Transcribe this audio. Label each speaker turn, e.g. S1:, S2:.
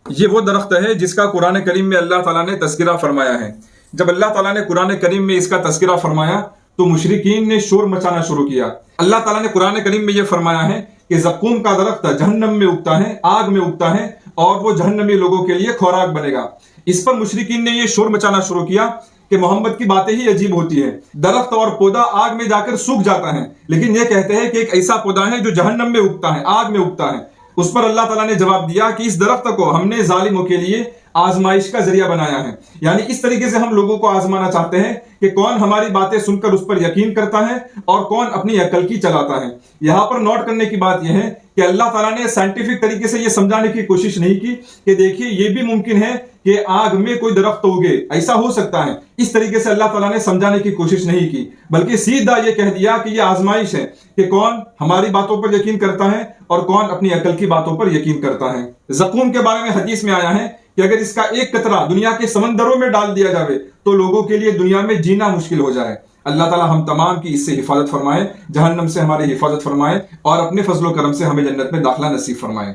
S1: یہ وہ درخت ہے جس کا قرآن کریم میں اللہ تعالیٰ نے تذکرہ فرمایا ہے۔ جب اللہ تعالیٰ نے قرآن کریم میں اس کا تذکرہ فرمایا تو مشرکین نے شور مچانا شروع کیا۔ اللہ تعالیٰ نے قرآن کریم میں یہ فرمایا ہے کہ زقوم کا درخت جہنم میں اگتا ہے، آگ میں اگتا ہے، اور وہ جہنمی لوگوں کے لیے خوراک بنے گا۔ اس پر مشرکین نے یہ شور مچانا شروع کیا کہ محمد کی باتیں ہی عجیب ہوتی ہیں، درخت اور پودا آگ میں جا کر سوکھ جاتا ہے، لیکن یہ کہتے ہیں کہ ایک ایسا پودا ہے جو جہنم میں اگتا ہے، آگ میں اگتا ہے۔ اس پر اللہ تعالیٰ نے جواب دیا کہ اس درخت کو ہم نے ظالموں کے لیے آزمائش کا ذریعہ بنایا ہے، یعنی اس طریقے سے ہم لوگوں کو آزمانا چاہتے ہیں کہ کون ہماری باتیں سن کر اس پر یقین کرتا ہے اور کون اپنی عقل کی چلاتا ہے۔ یہاں پر نوٹ کرنے کی بات یہ ہے کہ اللہ تعالیٰ نے سائنٹیفک طریقے سے یہ سمجھانے کی کوشش نہیں کی کہ دیکھیے یہ بھی ممکن ہے کہ آگ میں کوئی درخت اگے، ایسا ہو سکتا ہے، اس طریقے سے اللہ تعالیٰ نے سمجھانے کی کوشش نہیں کی، بلکہ سیدھا یہ کہہ دیا کہ یہ آزمائش ہے کہ کون ہماری باتوں پر یقین کرتا ہے اور کون اپنی عقل کی باتوں پر یقین کرتا ہے۔ زقوم کے بارے میں حدیث میں آیا ہے کہ اگر اس کا ایک قطرہ دنیا کے سمندروں میں ڈال دیا جائے تو لوگوں کے لیے دنیا میں جینا مشکل ہو جائے۔ اللہ تعالیٰ ہم تمام کی اس سے حفاظت فرمائے، جہنم سے ہماری حفاظت فرمائے، اور اپنے فضل و کرم سے ہمیں جنت میں داخلہ نصیب فرمائے۔